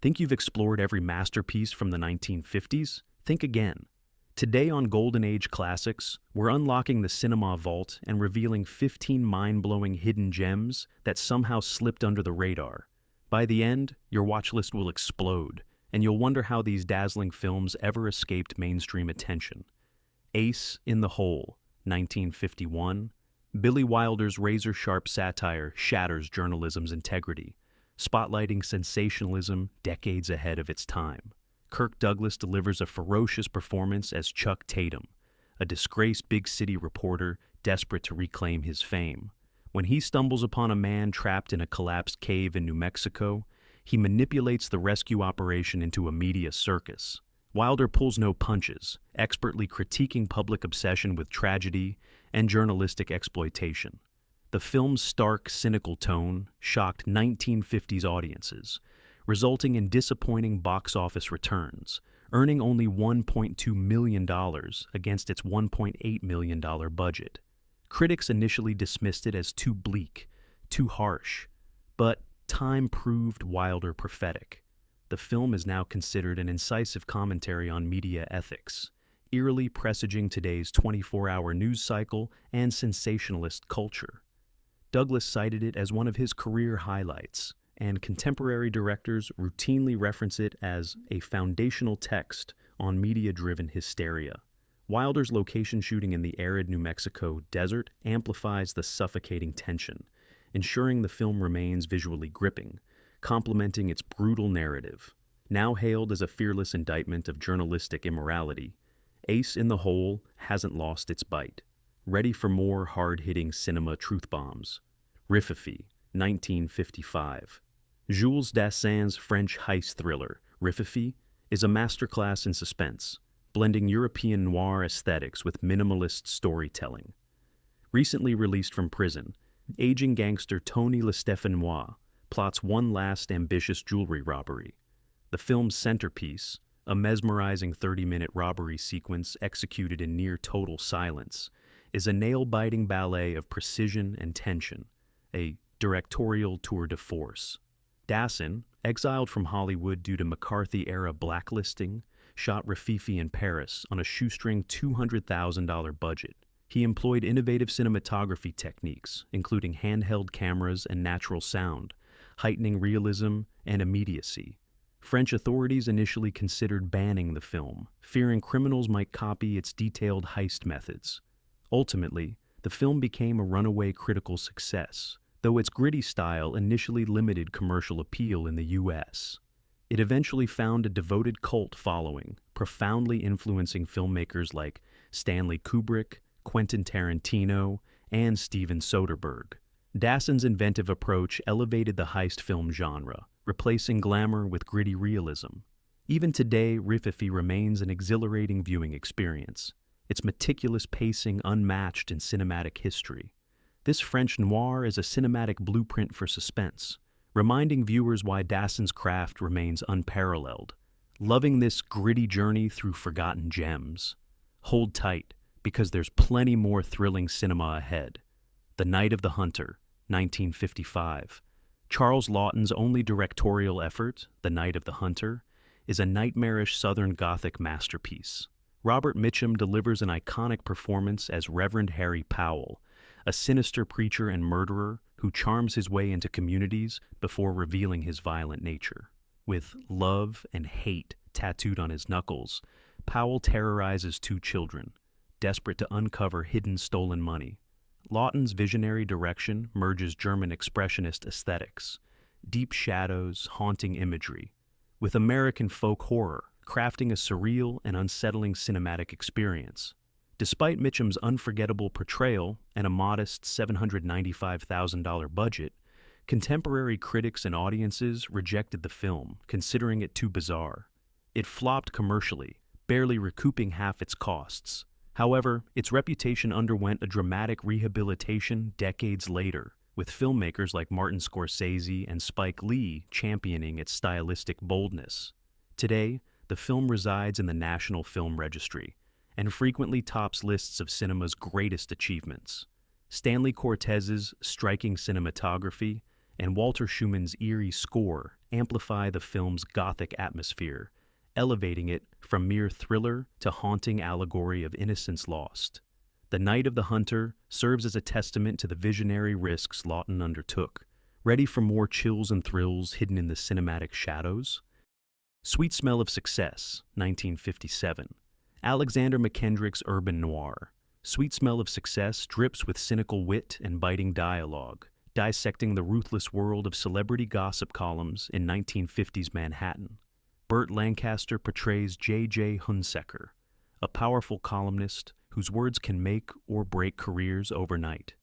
Think you've explored every masterpiece from the 1950s? Think again. Today on Golden Age Classics, we're unlocking the cinema vault and revealing 15 mind-blowing hidden gems that somehow slipped under the radar. By the end, your watch list will explode, and you'll wonder how these dazzling films ever escaped mainstream attention. Ace in the Hole, 1951. Billy Wilder's razor-sharp satire shatters journalism's integrity, spotlighting sensationalism decades ahead of its time. Kirk Douglas delivers a ferocious performance as Chuck Tatum, a disgraced big city reporter desperate to reclaim his fame. When he stumbles upon a man trapped in a collapsed cave in New Mexico, he manipulates the rescue operation into a media circus. Wilder pulls no punches, expertly critiquing public obsession with tragedy and journalistic exploitation. The film's stark, cynical tone shocked 1950s audiences, resulting in disappointing box office returns, earning only $1.2 million against its $1.8 million budget. Critics initially dismissed it as too bleak, too harsh, but time proved Wilder prophetic. The film is now considered an incisive commentary on media ethics, eerily presaging today's 24-hour news cycle and sensationalist culture. Douglas cited it as one of his career highlights, and contemporary directors routinely reference it as a foundational text on media-driven hysteria. Wilder's location shooting in the arid New Mexico desert amplifies the suffocating tension, ensuring the film remains visually gripping, complementing its brutal narrative. Now hailed as a fearless indictment of journalistic immorality, Ace in the Hole hasn't lost its bite. Ready for more hard-hitting cinema truth bombs. Rify, 1955. Jules Dassin's French heist thriller, Rify, is a masterclass in suspense, blending European noir aesthetics with minimalist storytelling. Recently released from prison, aging gangster Tony LeStefanois plots one last ambitious jewelry robbery. The film's centerpiece, a mesmerizing 30-minute robbery sequence executed in near-total silence, is a nail-biting ballet of precision and tension, a directorial tour de force. Dassin, exiled from Hollywood due to McCarthy-era blacklisting, shot Rify in Paris on a shoestring $200,000 budget. He employed innovative cinematography techniques, including handheld cameras and natural sound, heightening realism and immediacy. French authorities initially considered banning the film, fearing criminals might copy its detailed heist methods. Ultimately, the film became a runaway critical success, though its gritty style initially limited commercial appeal in the U.S. It eventually found a devoted cult following, profoundly influencing filmmakers like Stanley Kubrick, Quentin Tarantino, and Steven Soderbergh. Dassin's inventive approach elevated the heist film genre, replacing glamour with gritty realism. Even today, Rify remains an exhilarating viewing experience, its meticulous pacing unmatched in cinematic history. This French noir is a cinematic blueprint for suspense, reminding viewers why Dassin's craft remains unparalleled. Loving this gritty journey through forgotten gems? Hold tight, because there's plenty more thrilling cinema ahead. The Night of the Hunter, 1955. Charles Laughton's only directorial effort, The Night of the Hunter, is a nightmarish Southern Gothic masterpiece. Robert Mitchum delivers an iconic performance as Reverend Harry Powell, a sinister preacher and murderer who charms his way into communities before revealing his violent nature. With love and hate tattooed on his knuckles, Powell terrorizes two children, desperate to uncover hidden stolen money. Laughton's visionary direction merges German expressionist aesthetics, deep shadows, haunting imagery, with American folk horror, crafting a surreal and unsettling cinematic experience. Despite Mitchum's unforgettable portrayal and a modest $795,000 budget, contemporary critics and audiences rejected the film, considering it too bizarre. It flopped commercially, barely recouping half its costs. However, its reputation underwent a dramatic rehabilitation decades later, with filmmakers like Martin Scorsese and Spike Lee championing its stylistic boldness. Today, the film resides in the National Film Registry and frequently tops lists of cinema's greatest achievements. Stanley Cortez's striking cinematography and Walter Schumann's eerie score amplify the film's gothic atmosphere, elevating it from mere thriller to haunting allegory of innocence lost. The Night of the Hunter serves as a testament to the visionary risks Lawton undertook. Ready for more chills and thrills hidden in the cinematic shadows? Sweet Smell of Success, 1957. Alexander McKendrick's urban noir. Sweet Smell of Success drips with cynical wit and biting dialogue, dissecting the ruthless world of celebrity gossip columns in 1950s Manhattan. Burt Lancaster portrays J.J. Hunsaker, a powerful columnist whose words can make or break careers overnight.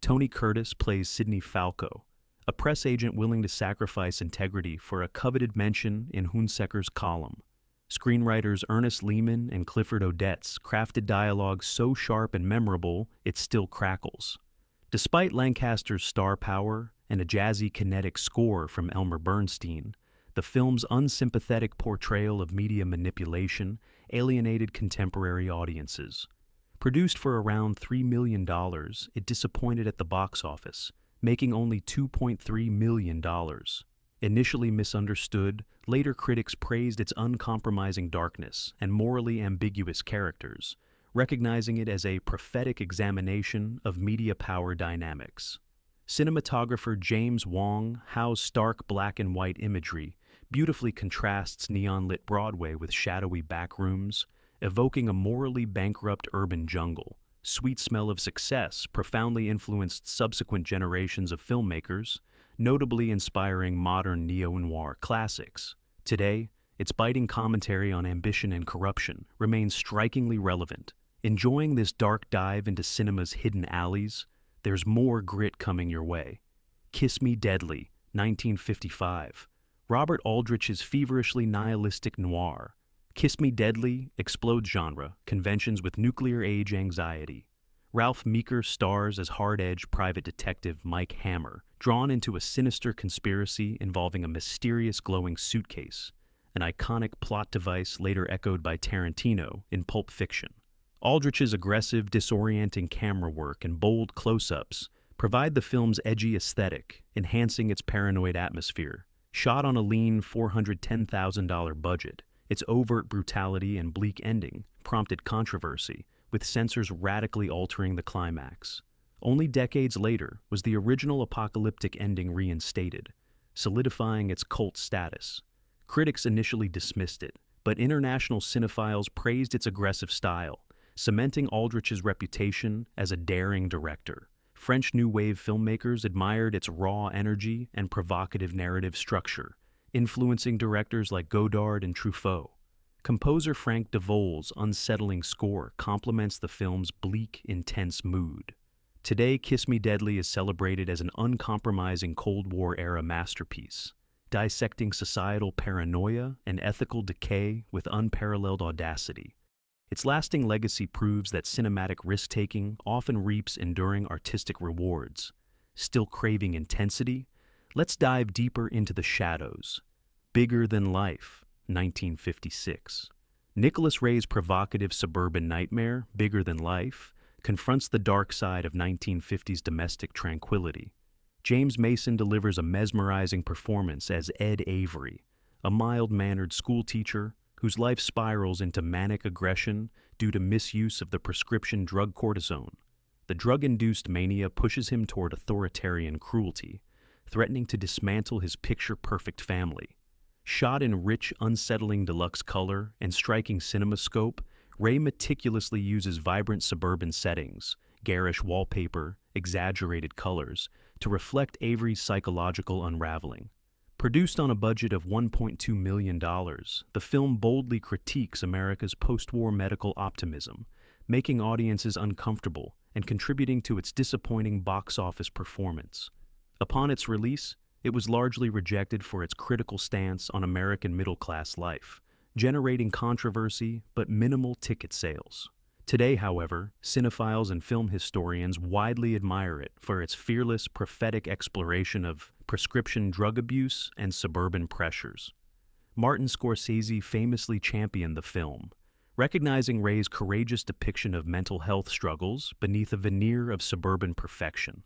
Tony Curtis plays Sidney Falco, a press agent willing to sacrifice integrity for a coveted mention in Hunsaker's column. Screenwriters Ernest Lehman and Clifford Odets crafted dialogue so sharp and memorable it still crackles. Despite Lancaster's star power and a jazzy kinetic score from Elmer Bernstein, the film's unsympathetic portrayal of media manipulation alienated contemporary audiences. Produced for around $3 million, it disappointed at the box office, making only $2.3 million. Initially misunderstood, later critics praised its uncompromising darkness and morally ambiguous characters, recognizing it as a prophetic examination of media power dynamics. Cinematographer James Wong Howe's stark black and white imagery beautifully contrasts neon-lit Broadway with shadowy backrooms, evoking a morally bankrupt urban jungle. Sweet Smell of Success profoundly influenced subsequent generations of filmmakers, notably inspiring modern neo-noir classics. Today, its biting commentary on ambition and corruption remains strikingly relevant. Enjoying this dark dive into cinema's hidden alleys? There's more grit coming your way. Kiss Me Deadly, 1955. Robert Aldrich's feverishly nihilistic noir. Kiss Me Deadly explodes genre conventions with nuclear-age anxiety. Ralph Meeker stars as hard-edged private detective Mike Hammer, drawn into a sinister conspiracy involving a mysterious glowing suitcase, an iconic plot device later echoed by Tarantino in Pulp Fiction. Aldrich's aggressive, disorienting camera work and bold close-ups provide the film's edgy aesthetic, enhancing its paranoid atmosphere. Shot on a lean $410,000 budget, its overt brutality and bleak ending prompted controversy, with censors radically altering the climax. Only decades later was the original apocalyptic ending reinstated, solidifying its cult status. Critics initially dismissed it, but international cinephiles praised its aggressive style, cementing Aldrich's reputation as a daring director. French New Wave filmmakers admired its raw energy and provocative narrative structure, influencing directors like Godard and Truffaut. Composer Frank DeVol's unsettling score complements the film's bleak, intense mood. Today, Kiss Me Deadly is celebrated as an uncompromising Cold War-era masterpiece, dissecting societal paranoia and ethical decay with unparalleled audacity. Its lasting legacy proves that cinematic risk-taking often reaps enduring artistic rewards. Still craving intensity? Let's dive deeper into the shadows. Bigger Than Life, 1956. Nicholas Ray's provocative suburban nightmare, Bigger Than Life, confronts the dark side of 1950s domestic tranquility. James Mason delivers a mesmerizing performance as Ed Avery, a mild-mannered schoolteacher whose life spirals into manic aggression due to misuse of the prescription drug cortisone. The drug-induced mania pushes him toward authoritarian cruelty, threatening to dismantle his picture-perfect family. Shot in rich, unsettling deluxe color and striking cinemascope, Ray meticulously uses vibrant suburban settings, garish wallpaper, exaggerated colors, to reflect Avery's psychological unraveling. Produced on a budget of $1.2 million, the film boldly critiques America's post-war medical optimism, making audiences uncomfortable and contributing to its disappointing box office performance. Upon its release, it was largely rejected for its critical stance on American middle-class life, generating controversy but minimal ticket sales. Today, however, cinephiles and film historians widely admire it for its fearless, prophetic exploration of prescription drug abuse and suburban pressures. Martin Scorsese famously championed the film, recognizing Ray's courageous depiction of mental health struggles beneath a veneer of suburban perfection.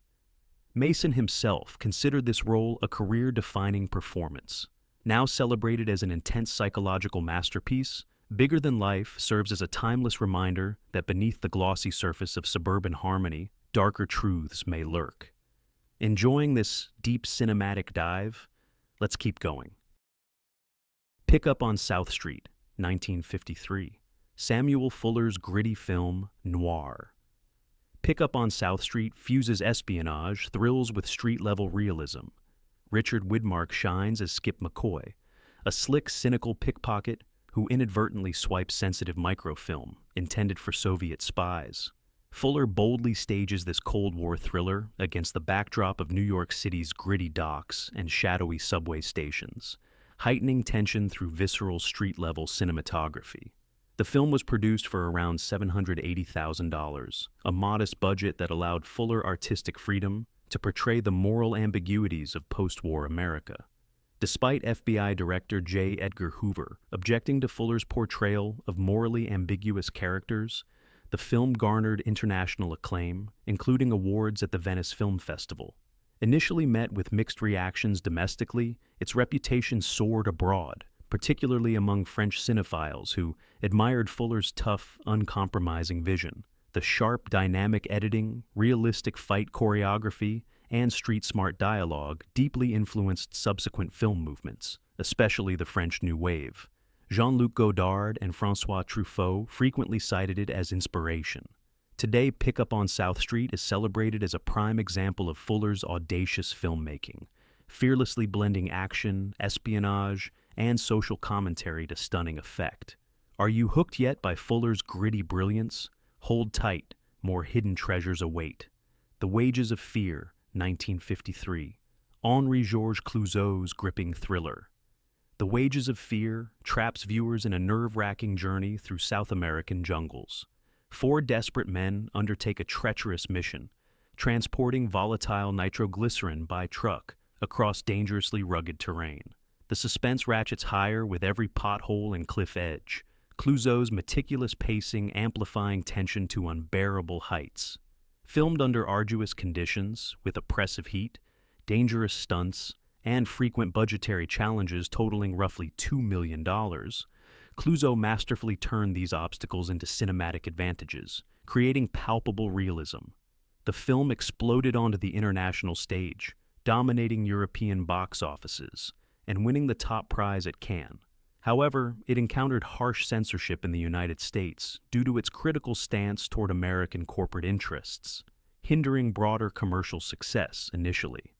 Mason himself considered this role a career-defining performance. Now celebrated as an intense psychological masterpiece, Bigger Than Life serves as a timeless reminder that beneath the glossy surface of suburban harmony, darker truths may lurk. Enjoying this deep cinematic dive? Let's keep going. Pick Up on South Street, 1953. Samuel Fuller's gritty film, noir. Pick Up on South Street fuses espionage, thrills with street-level realism. Richard Widmark shines as Skip McCoy, a slick, cynical pickpocket who inadvertently swipes sensitive microfilm intended for Soviet spies. Fuller boldly stages this Cold War thriller against the backdrop of New York City's gritty docks and shadowy subway stations, heightening tension through visceral street-level cinematography. The film was produced for around $780,000, a modest budget that allowed Fuller artistic freedom to portray the moral ambiguities of post-war America. Despite FBI Director J. Edgar Hoover objecting to Fuller's portrayal of morally ambiguous characters, the film garnered international acclaim, including awards at the Venice Film Festival. Initially met with mixed reactions domestically, its reputation soared abroad, particularly among French cinephiles who admired Fuller's tough, uncompromising vision. The sharp, dynamic editing, realistic fight choreography, and street-smart dialogue deeply influenced subsequent film movements, especially the French New Wave. Jean-Luc Godard and François Truffaut frequently cited it as inspiration. Today, Pick Up on South Street is celebrated as a prime example of Fuller's audacious filmmaking, fearlessly blending action, espionage, and social commentary to stunning effect. Are you hooked yet by Fuller's gritty brilliance? Hold tight, more hidden treasures await. The Wages of Fear, 1953. Henri-Georges Clouzot's gripping thriller. The Wages of Fear traps viewers in a nerve-wracking journey through South American jungles. Four desperate men undertake a treacherous mission, transporting volatile nitroglycerin by truck across dangerously rugged terrain. The suspense ratchets higher with every pothole and cliff edge, Clouzot's meticulous pacing amplifying tension to unbearable heights. Filmed under arduous conditions, with oppressive heat, dangerous stunts, and frequent budgetary challenges totaling roughly $2 million, Clouzot masterfully turned these obstacles into cinematic advantages, creating palpable realism. The film exploded onto the international stage, dominating European box offices, and winning the top prize at Cannes. However, it encountered harsh censorship in the United States due to its critical stance toward American corporate interests, hindering broader commercial success initially.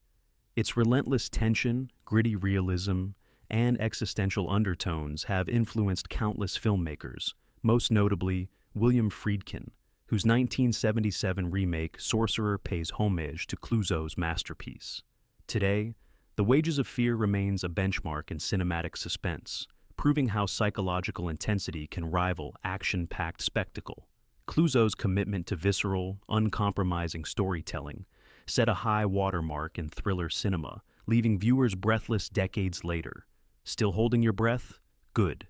Its relentless tension, gritty realism, and existential undertones have influenced countless filmmakers, most notably William Friedkin, whose 1977 remake Sorcerer pays homage to Clouzot's masterpiece. Today, The Wages of Fear remains a benchmark in cinematic suspense, proving how psychological intensity can rival action-packed spectacle. Clouzot's commitment to visceral, uncompromising storytelling set a high watermark in thriller cinema, leaving viewers breathless decades later. Still holding your breath? Good.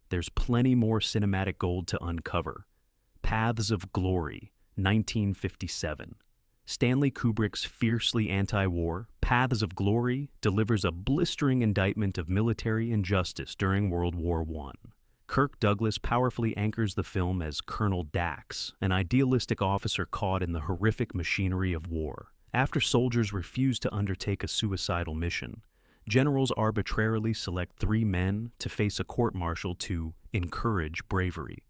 There's plenty more cinematic gold to uncover. Paths of Glory, 1957. Stanley Kubrick's fiercely anti-war, Paths of Glory delivers a blistering indictment of military injustice during World War I. Kirk Douglas powerfully anchors the film as Colonel Dax, an idealistic officer caught in the horrific machinery of war. After soldiers refuse to undertake a suicidal mission, generals arbitrarily select 3 men to face a court-martial to encourage bravery.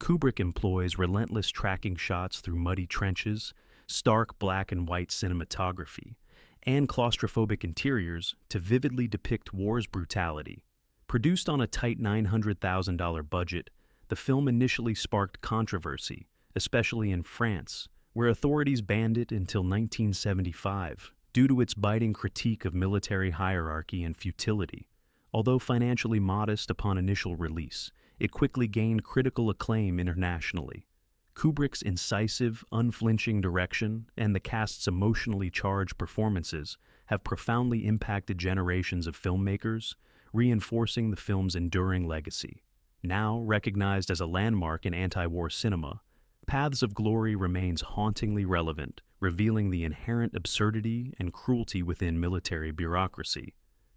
Kubrick employs relentless tracking shots through muddy trenches, stark black and white cinematography, and claustrophobic interiors to vividly depict war's brutality. Produced on a tight $900,000 budget, the film initially sparked controversy, especially in France, where authorities banned it until 1975 due to its biting critique of military hierarchy and futility. Although financially modest upon initial release, it quickly gained critical acclaim internationally. Kubrick's incisive, unflinching direction and the cast's emotionally charged performances have profoundly impacted generations of filmmakers, reinforcing the film's enduring legacy. Now recognized as a landmark in anti-war cinema, Paths of Glory remains hauntingly relevant, revealing the inherent absurdity and cruelty within military bureaucracy.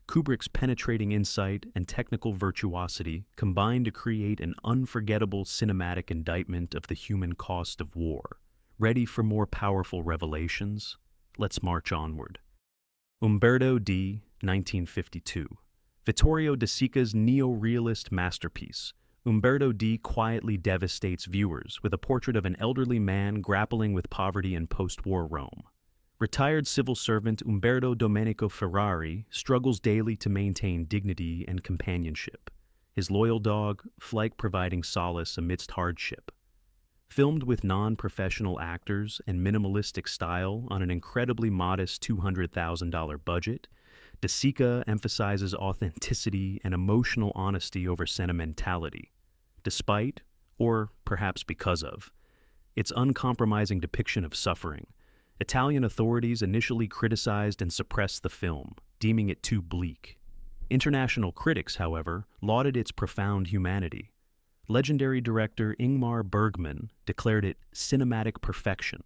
Kubrick's penetrating insight and technical virtuosity combined to create an unforgettable cinematic indictment of the human cost of war. Ready for more powerful revelations? Let's march onward. Ombberto D, 1952. Vittorio De Sica's neo-realist masterpiece, Ombberto D quietly devastates viewers with a portrait of an elderly man grappling with poverty in post-war Rome. Retired civil servant Umberto Domenico Ferrari struggles daily to maintain dignity and companionship, his loyal dog, Flyke, providing solace amidst hardship. Filmed with non-professional actors and minimalistic style on an incredibly modest $200,000 budget, De Sica emphasizes authenticity and emotional honesty over sentimentality, despite, or perhaps because of, its uncompromising depiction of suffering. Italian authorities initially criticized and suppressed the film, deeming it too bleak. International critics, however, lauded its profound humanity. Legendary director Ingmar Bergman declared it cinematic perfection.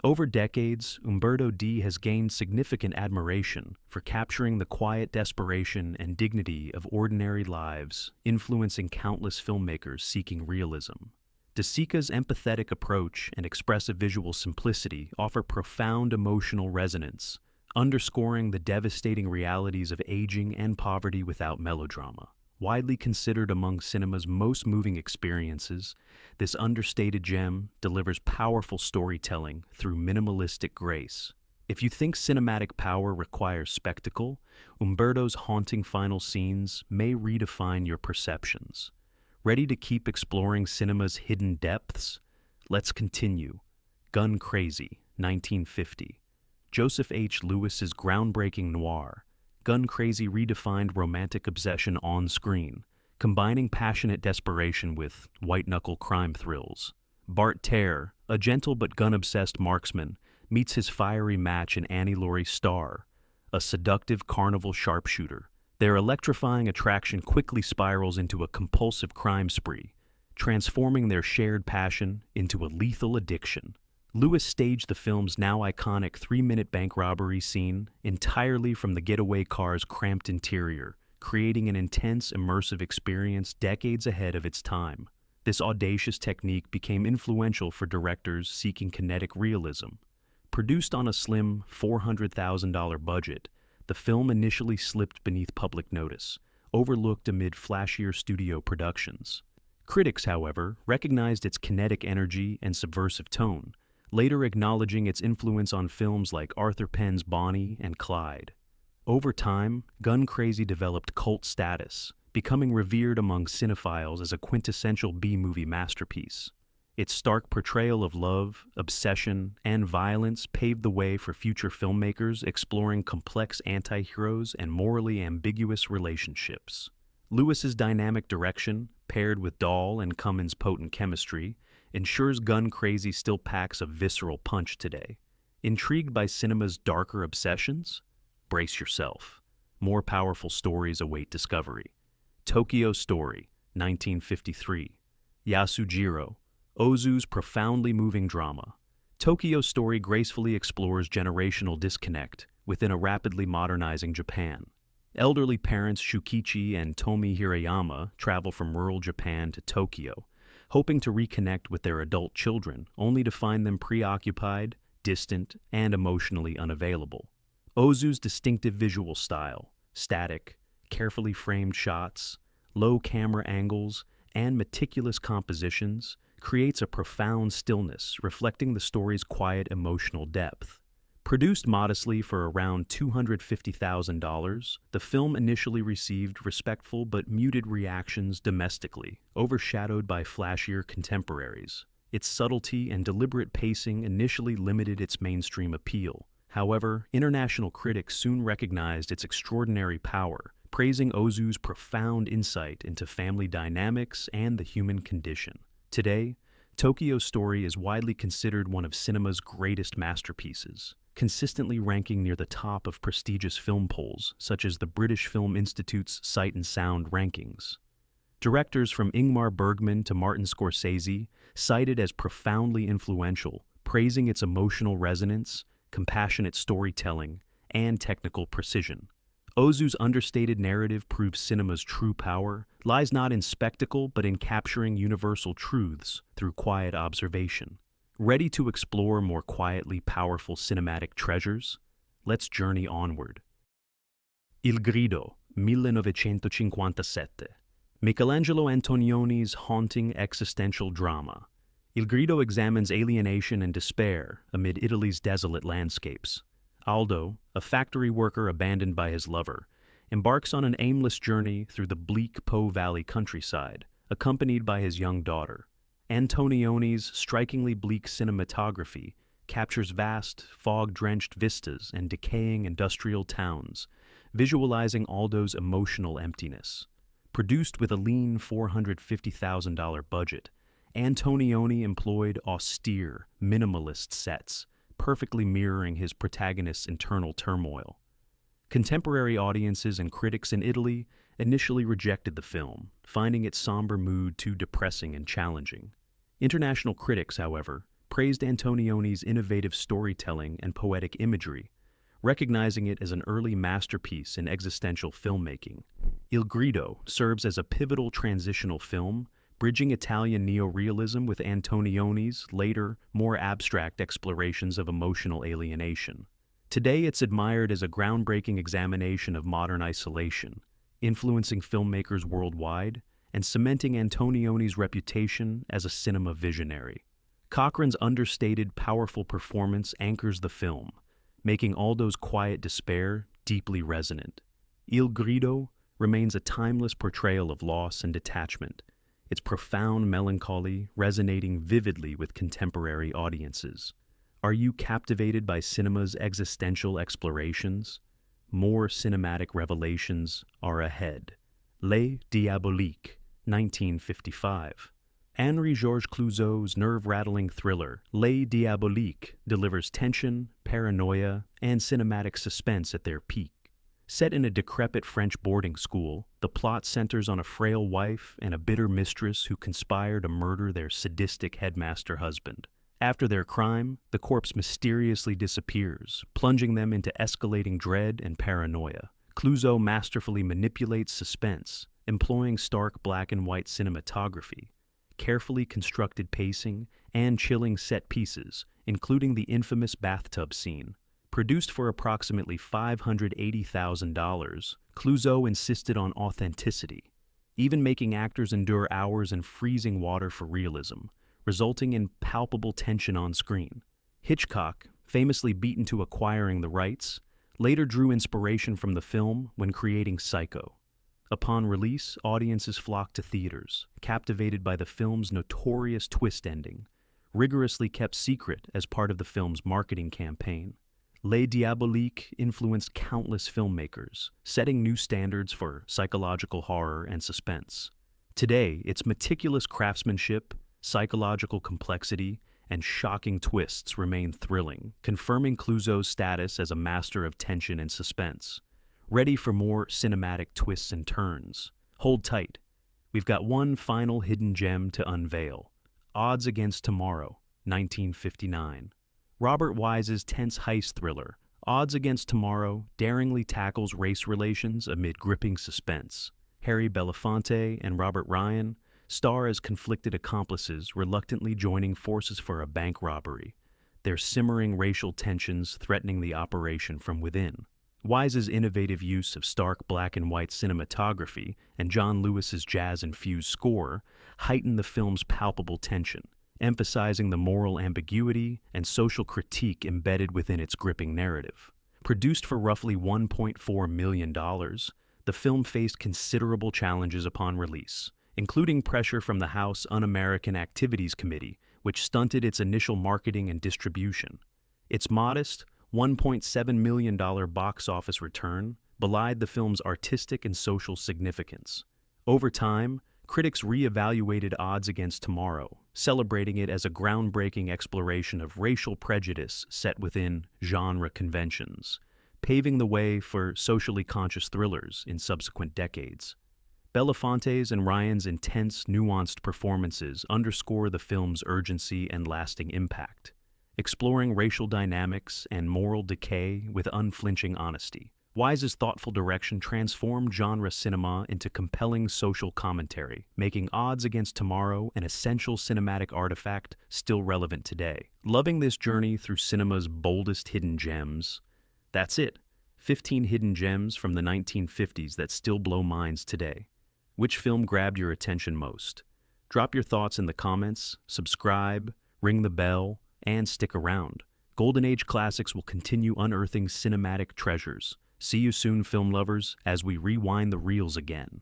Over decades, Ombberto D has gained significant admiration for capturing the quiet desperation and dignity of ordinary lives, influencing countless filmmakers seeking realism. De Sica's empathetic approach and expressive visual simplicity offer profound emotional resonance, underscoring the devastating realities of aging and poverty without melodrama. Widely considered among cinema's most moving experiences, this understated gem delivers powerful storytelling through minimalistic grace. If you think cinematic power requires spectacle, Ombberto's haunting final scenes may redefine your perceptions. Ready to keep exploring cinema's hidden depths? Let's continue. Gun Crazy, 1950. Joseph H. Lewis's groundbreaking noir, Gun Crazy redefined romantic obsession on screen, combining passionate desperation with white-knuckle crime thrills. Bart Terre, a gentle but gun-obsessed marksman, meets his fiery match in Annie Laurie Starr, a seductive carnival sharpshooter. Their electrifying attraction quickly spirals into a compulsive crime spree, transforming their shared passion into a lethal addiction. Lewis staged the film's now iconic 3-minute bank robbery scene entirely from the getaway car's cramped interior, creating an intense, immersive experience decades ahead of its time. This audacious technique became influential for directors seeking kinetic realism. Produced on a slim $400,000 budget, the film initially slipped beneath public notice, overlooked amid flashier studio productions. Critics, however, recognized its kinetic energy and subversive tone, later acknowledging its influence on films like Arthur Penn's Bonnie and Clyde. Over time, Gun Crazy developed cult status, becoming revered among cinephiles as a quintessential B-movie masterpiece. Its stark portrayal of love, obsession, and violence paved the way for future filmmakers exploring complex anti-heroes and morally ambiguous relationships. Lewis's dynamic direction, paired with Dahl and Cummins' potent chemistry, ensures Gun Crazy still packs a visceral punch today. Intrigued by cinema's darker obsessions? Brace yourself. More powerful stories await discovery. Tokyo Story, 1953. Yasujiro, Ozu's profoundly moving drama. Tokyo Story gracefully explores generational disconnect within a rapidly modernizing Japan. Elderly parents Shukichi and Tomi Hirayama travel from rural Japan to Tokyo, hoping to reconnect with their adult children, only to find them preoccupied, distant, and emotionally unavailable. Ozu's distinctive visual style, static, carefully framed shots, low camera angles, and meticulous compositions, creates a profound stillness reflecting the story's quiet emotional depth. Produced modestly for around $250,000, the film initially received respectful but muted reactions domestically, overshadowed by flashier contemporaries. Its subtlety and deliberate pacing initially limited its mainstream appeal. However, international critics soon recognized its extraordinary power, praising Ozu's profound insight into family dynamics and the human condition. Today, Tokyo Story is widely considered one of cinema's greatest masterpieces, consistently ranking near the top of prestigious film polls such as the British Film Institute's Sight and Sound rankings. Directors from Ingmar Bergman to Martin Scorsese cite it as profoundly influential, praising its emotional resonance, compassionate storytelling, and technical precision. Ozu's understated narrative proves cinema's true power lies not in spectacle but in capturing universal truths through quiet observation. Ready to explore more quietly powerful cinematic treasures? Let's journey onward. Il Grido, 1957. Michelangelo Antonioni's haunting existential drama. Il Grido examines alienation and despair amid Italy's desolate landscapes. Aldo, a factory worker abandoned by his lover, embarks on an aimless journey through the bleak Po Valley countryside, accompanied by his young daughter. Antonioni's strikingly bleak cinematography captures vast, fog-drenched vistas and decaying industrial towns, visualizing Aldo's emotional emptiness. Produced with a lean $450,000 budget, Antonioni employed austere, minimalist sets, perfectly mirroring his protagonist's internal turmoil. Contemporary audiences and critics in Italy initially rejected the film, finding its somber mood too depressing and challenging. International critics, however, praised Antonioni's innovative storytelling and poetic imagery, recognizing it as an early masterpiece in existential filmmaking. Il Grido serves as a pivotal transitional film, bridging Italian neorealism with Antonioni's later, more abstract explorations of emotional alienation. Today it's admired as a groundbreaking examination of modern isolation, influencing filmmakers worldwide and cementing Antonioni's reputation as a cinema visionary. Cochrane's understated, powerful performance anchors the film, making Aldo's quiet despair deeply resonant. Il Grido remains a timeless portrayal of loss and detachment, its profound melancholy resonating vividly with contemporary audiences. Are you captivated by cinema's existential explorations? More cinematic revelations are ahead. Les Diabolik, 1955. Henri-Georges Clouzot's nerve-rattling thriller, Les Diabolik, delivers tension, paranoia, and cinematic suspense at their peak. Set in a decrepit French boarding school, the plot centers on a frail wife and a bitter mistress who conspire to murder their sadistic headmaster husband. After their crime, the corpse mysteriously disappears, plunging them into escalating dread and paranoia. Clouzot masterfully manipulates suspense, employing stark black and white cinematography, carefully constructed pacing, and chilling set pieces, including the infamous bathtub scene. Produced for approximately $580,000, Clouzot insisted on authenticity, even making actors endure hours in freezing water for realism, resulting in palpable tension on screen. Hitchcock, famously beaten to acquiring the rights, later drew inspiration from the film when creating Psycho. Upon release, audiences flocked to theaters, captivated by the film's notorious twist ending, rigorously kept secret as part of the film's marketing campaign. Les Diaboliques influenced countless filmmakers, setting new standards for psychological horror and suspense. Today, its meticulous craftsmanship, psychological complexity, and shocking twists remain thrilling, confirming Clouzot's status as a master of tension and suspense. Ready for more cinematic twists and turns? Hold tight. We've got one final hidden gem to unveil. Odds Against Tomorrow, 1959. Robert Wise's tense heist thriller, Odds Against Tomorrow, daringly tackles race relations amid gripping suspense. Harry Belafonte and Robert Ryan star as conflicted accomplices reluctantly joining forces for a bank robbery, their simmering racial tensions threatening the operation from within. Wise's innovative use of stark black and white cinematography and John Lewis's jazz-infused score heighten the film's palpable tension, emphasizing the moral ambiguity and social critique embedded within its gripping narrative. Produced for roughly $1.4 million, the film faced considerable challenges upon release, including pressure from the House Un-American Activities Committee, which stunted its initial marketing and distribution. Its modest, $1.7 million box office return belied the film's artistic and social significance. Over time, critics re-evaluated Odds Against Tomorrow, celebrating it as a groundbreaking exploration of racial prejudice set within genre conventions, paving the way for socially conscious thrillers in subsequent decades. Belafonte's and Ryan's intense, nuanced performances underscore the film's urgency and lasting impact, exploring racial dynamics and moral decay with unflinching honesty. Wise's thoughtful direction transformed genre cinema into compelling social commentary, making Odds Against Tomorrow an essential cinematic artifact still relevant today. Loving this journey through cinema's boldest hidden gems? That's it. 15 hidden gems from the 1950s that still blow minds today. Which film grabbed your attention most? Drop your thoughts in the comments, subscribe, ring the bell, and stick around. Golden Age Classics will continue unearthing cinematic treasures. See you soon, film lovers, as we rewind the reels again.